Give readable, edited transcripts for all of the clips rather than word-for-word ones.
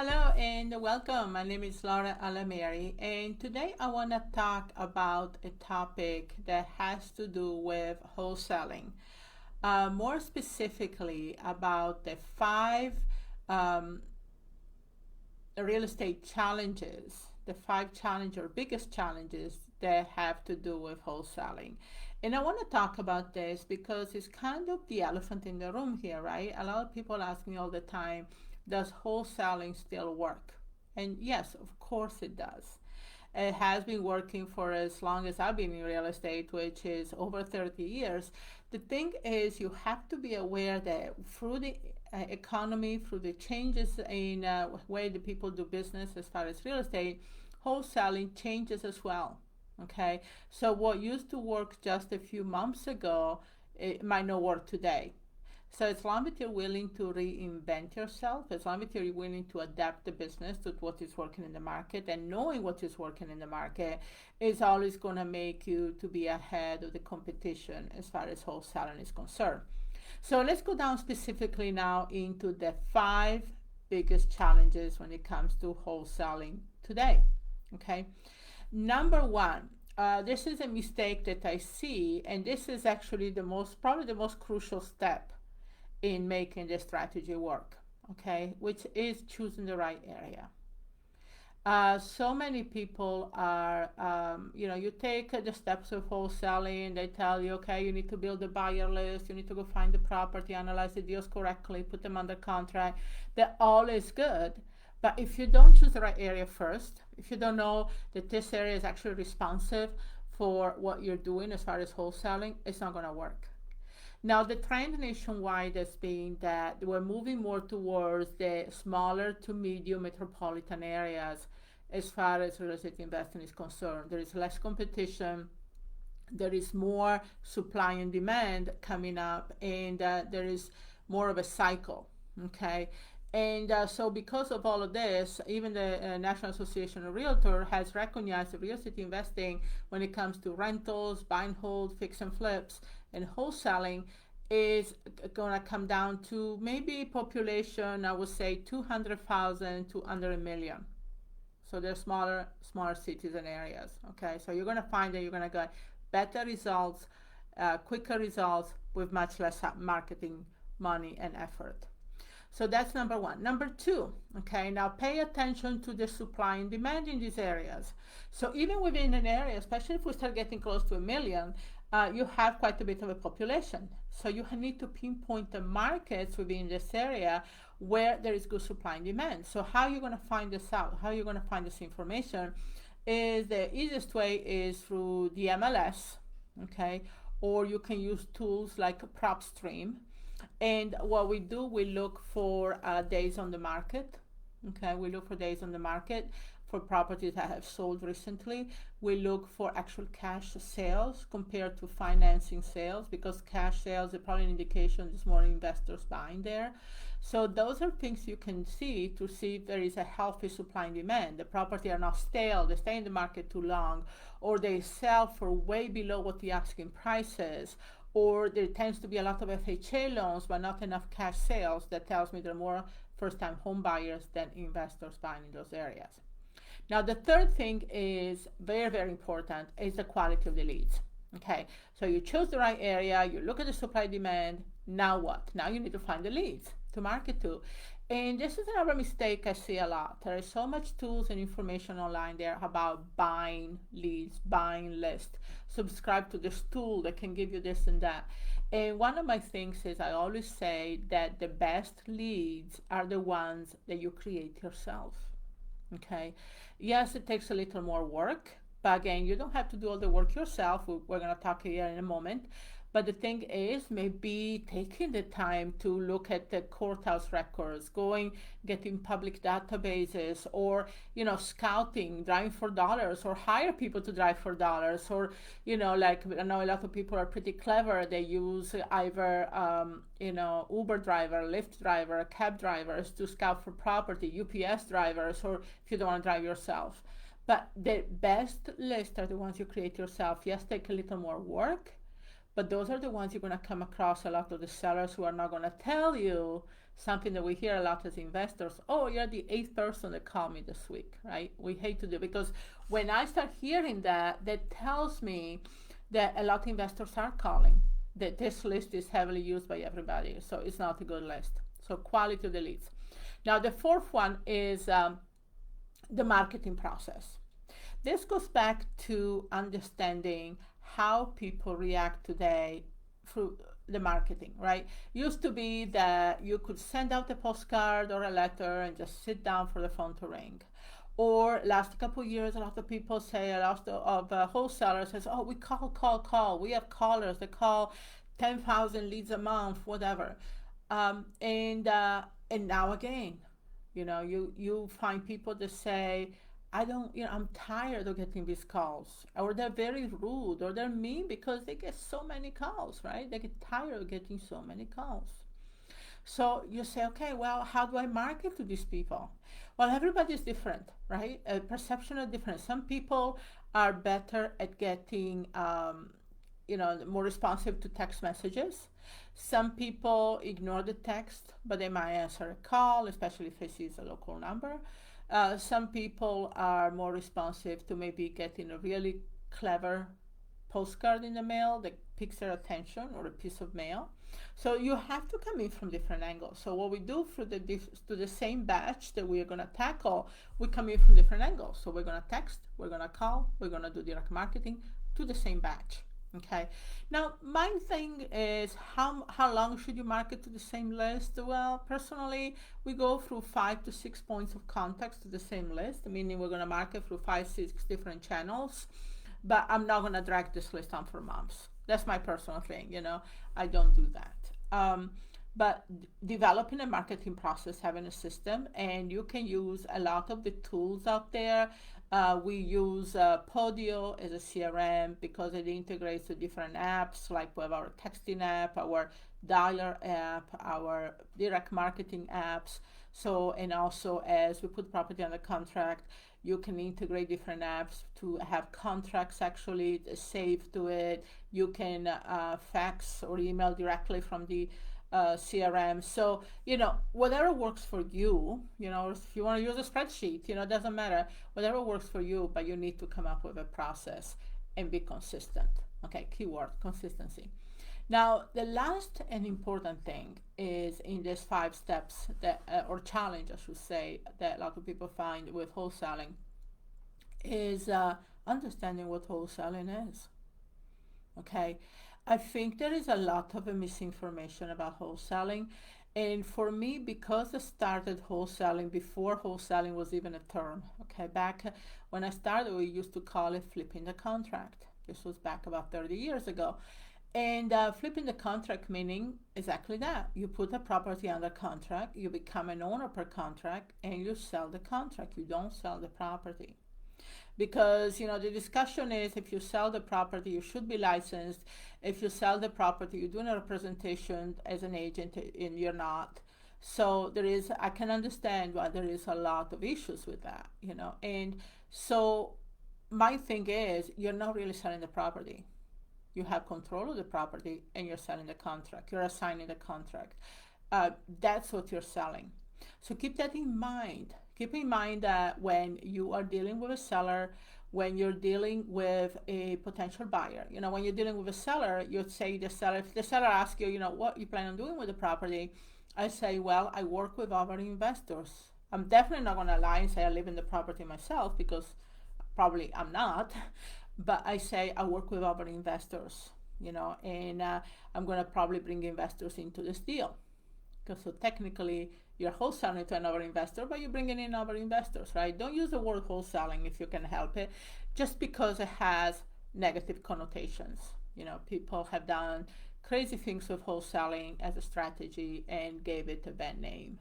Hello and welcome. My name is Laura Alameri, and today I want to talk about a topic that has to do with wholesaling. More specifically, about the five um, real estate challenges, the five challenges or biggest challenges that have to do with wholesaling. And I want to talk about this because it's kind of the elephant in the room here, right? A lot of people ask me all the time, does wholesaling still work? And yes, of course it does. It has been working for as long as I've been in real estate, which is over 30 years. The thing is, you have to be aware that through the economy, through the changes in way the people do business as far as real estate, wholesaling changes as well. Okay, so what used to work just a few months ago, it might not work today. So as long as you're willing to reinvent yourself, as long as you're willing to adapt the business to what is working in the market and knowing what is working in the market is always going to make you to be ahead of the competition as far as wholesaling is concerned. So let's go down specifically now into the five biggest challenges when it comes to wholesaling today. Okay. Number one, this is a mistake that I see, and this is actually probably the most crucial step in making the strategy work, okay, which is choosing the right area. So many people are, you take the steps of wholesaling, they tell you, okay, you need to build a buyer list, you need to go find the property, analyze the deals correctly, put them under contract. That all is good. But if you don't choose the right area first, if you don't know that this area is actually responsive for what you're doing as far as wholesaling, it's not going to work. Now, the trend nationwide has been that we're moving more towards the smaller to medium metropolitan areas as far as real estate investing is concerned. There is less competition, there is more supply and demand coming up, and there is more of a cycle, okay? And so because of all of this, even the National Association of Realtors has recognized that real estate investing when it comes to rentals, buy and hold, fix and flips, and wholesaling is going to come down to maybe population, I would say 200,000 to under a million. So they're smaller cities and areas. Okay, so you're going to find that you're going to get better results, quicker results with much less marketing money and effort. So that's number one. Number two, okay, now pay attention to the supply and demand in these areas. So even within an area, especially if we start getting close to a million, you have quite a bit of a population. So you need to pinpoint the markets within this area where there is good supply and demand. So how you're going to find this out, how you're going to find this information is the easiest way is through the MLS, okay, or you can use tools like PropStream. And what we do, we look for days on the market. Okay, we look for days on the market for properties that have sold recently. We look for actual cash sales compared to financing sales, because cash sales are probably an indication there's more investors buying there. So those are things you can see to see if there is a healthy supply and demand. The property are not stale, they stay in the market too long, or they sell for way below what the asking price is, or there tends to be a lot of FHA loans but not enough cash sales. That tells me there are more first-time home buyers than investors buying in those areas. Now, the third thing is very, very important, is the quality of the leads. Okay, so you choose the right area, you look at the supply demand. Now what? Now you need to find the leads to market to. And this is another mistake I see a lot. There is so much tools and information online there about buying leads, buying lists. Subscribe to this tool that can give you this and that. And one of my things is I always say that the best leads are the ones that you create yourself. Okay. Yes, it takes a little more work, but again, you don't have to do all the work yourself. We're going to talk here in a moment. But the thing is, maybe taking the time to look at the courthouse records, going, getting public databases, or, scouting, driving for dollars, or hire people to drive for dollars, or, like I know a lot of people are pretty clever. They use either, Uber driver, Lyft driver, cab drivers to scout for property, UPS drivers, or if you don't want to drive yourself. But the best lists are the ones you create yourself. Yes, take a little more work, but those are the ones you're going to come across a lot of the sellers who are not going to tell you something that we hear a lot as investors. Oh, you're the eighth person that called me this week, right? We hate to do, because when I start hearing that, that tells me that a lot of investors are calling, that this list is heavily used by everybody, so it's not a good list. So quality of the leads. Now the fourth one is the marketing process. This goes back to understanding how people react today through the marketing, right? Used to be that you could send out a postcard or a letter and just sit down for the phone to ring. Or last couple of years, a lot of people say, a lot of wholesalers says, oh, we call. We have callers that call 10,000 leads a month, whatever. And now again, you find people that say, I don't, I'm tired of getting these calls, or they're very rude, or they're mean because they get so many calls, right? They get tired of getting so many calls. So you say, okay, well, how do I market to these people? Well, everybody is different, right? Perception is different. Some people are better at getting, more responsive to text messages. Some people ignore the text, but they might answer a call, especially if it is a local number. Some people are more responsive to maybe getting a really clever postcard in the mail that picks their attention, or a piece of mail. So you have to come in from different angles. So what we do to the same batch that we are going to tackle, we come in from different angles. So we're going to text, we're going to call, we're going to do direct marketing to the same batch. Okay. Now, my thing is, how long should you market to the same list? Well, personally, we go through 5 to 6 points of contact to the same list, meaning we're going to market through 5, 6 different channels. But I'm not going to drag this list on for months. That's my personal thing. I don't do that. But developing a marketing process, having a system, and you can use a lot of the tools out there. We use Podio as a CRM because it integrates to different apps, like we have our texting app, our dialer app, our direct marketing apps. So, and also as we put property under contract, you can integrate different apps to have contracts actually saved to it. You can fax or email directly from the CRM. So, whatever works for you, if you want to use a spreadsheet, it doesn't matter. Whatever works for you, but you need to come up with a process and be consistent. Okay, keyword, consistency. Now, the last and important thing is in these 5 steps that, or challenge, I should say, that a lot of people find with wholesaling is understanding what wholesaling is. Okay, I think there is a lot of misinformation about wholesaling. And for me, because I started wholesaling before wholesaling was even a term, okay, back when I started, we used to call it flipping the contract. This was back about 30 years ago. And flipping the contract meaning exactly that. You put a property under contract, you become an owner per contract, and you sell the contract. You don't sell the property. Because, the discussion is, if you sell the property, you should be licensed. If you sell the property, you're doing a representation as an agent and you're not. So I can understand why there is a lot of issues with that, And so my thing is, you're not really selling the property. You have control of the property and you're selling the contract. You're assigning the contract. That's what you're selling. So keep that in mind. Keep in mind that when you are dealing with a seller, when you're dealing with a potential buyer, when you're dealing with a seller, you'd say to the seller, if the seller asks you, what you plan on doing with the property, I say, well, I work with other investors. I'm definitely not going to lie and say I live in the property myself, because probably I'm not. But I say I work with other investors, and I'm going to probably bring investors into this deal. Because so technically you're wholesaling to another investor, but you're bringing in other investors, right? Don't use the word wholesaling if you can help it, just because it has negative connotations. People have done crazy things with wholesaling as a strategy and gave it a bad name.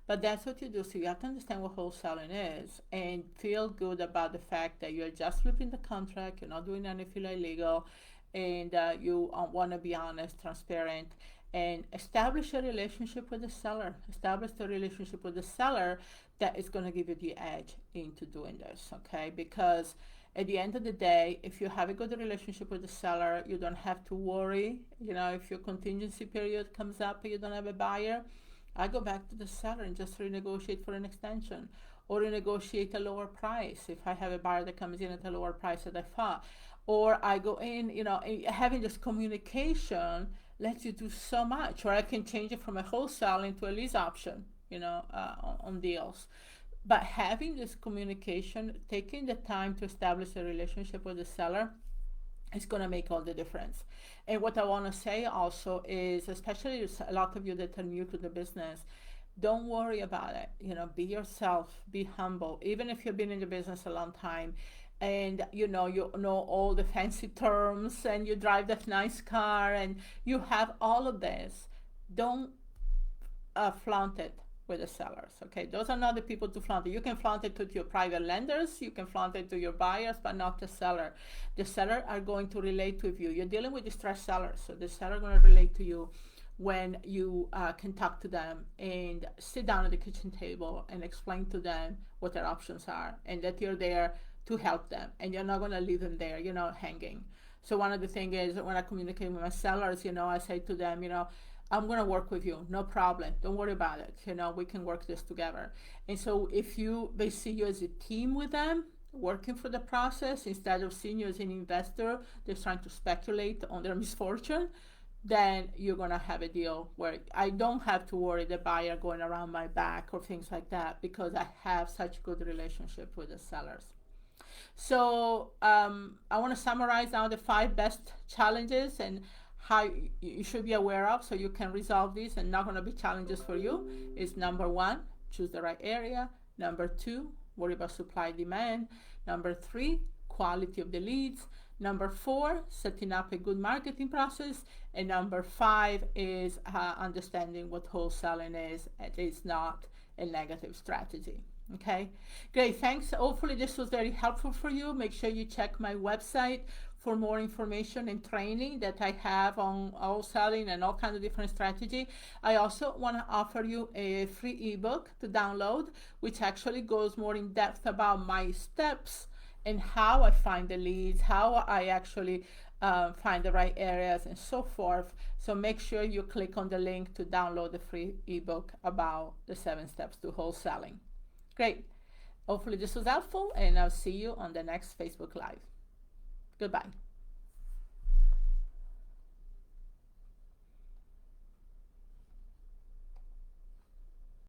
But that's what you do. So you have to understand what wholesaling is and feel good about the fact that you're just flipping the contract, you're not doing anything illegal, and you want to be honest, transparent, and establish a relationship with the seller. Establish the relationship with the seller that is going to give you the edge into doing this, okay? Because at the end of the day, if you have a good relationship with the seller, you don't have to worry, if your contingency period comes up and you don't have a buyer. I go back to the seller and just renegotiate for an extension or renegotiate a lower price if I have a buyer that comes in at a lower price that I thought. Or I go in, having this communication lets you do so much. Or I can change it from a wholesale into a lease option, on deals. But having this communication, taking the time to establish a relationship with the seller, it's going to make all the difference. And what I want to say also is, especially a lot of you that are new to the business, don't worry about it. Be yourself, be humble. Even if you've been in the business a long time and you know all the fancy terms and you drive that nice car and you have all of this, don't flaunt it with the sellers. Okay, those are not the people to flaunt it. You can flaunt it to your private lenders, you can flaunt it to your buyers, but not the seller. The seller are going to relate with you. You're dealing with distressed sellers, so the seller are going to relate to you when you can talk to them and sit down at the kitchen table and explain to them what their options are and that you're there to help them and you're not going to leave them there, hanging. So one of the things is when I communicate with my sellers, I say to them, I'm going to work with you, no problem. Don't worry about it. We can work this together. And so if they see you as a team with them, working for the process, instead of seeing you as an investor that's trying to speculate on their misfortune, then you're going to have a deal where I don't have to worry the buyer going around my back or things like that because I have such good relationship with the sellers. So I want to summarize now the 5 best challenges and how you should be aware of so you can resolve these and not going to be challenges for you. Is number 1, choose the right area. Number 2, worry about supply demand. Number 3, quality of the leads. Number 4, setting up a good marketing process. And number 5 is understanding what wholesaling is. It is not a negative strategy. Okay, great, thanks. Hopefully this was very helpful for you. Make sure you check my website for more information and training that I have on wholesaling and all kinds of different strategy. I also want to offer you a free ebook to download, which actually goes more in depth about my steps and how I find the leads, how I actually find the right areas and so forth. So make sure you click on the link to download the free ebook about the 7 steps to wholesaling. Great. Hopefully this was helpful and I'll see you on the next Facebook Live. Goodbye.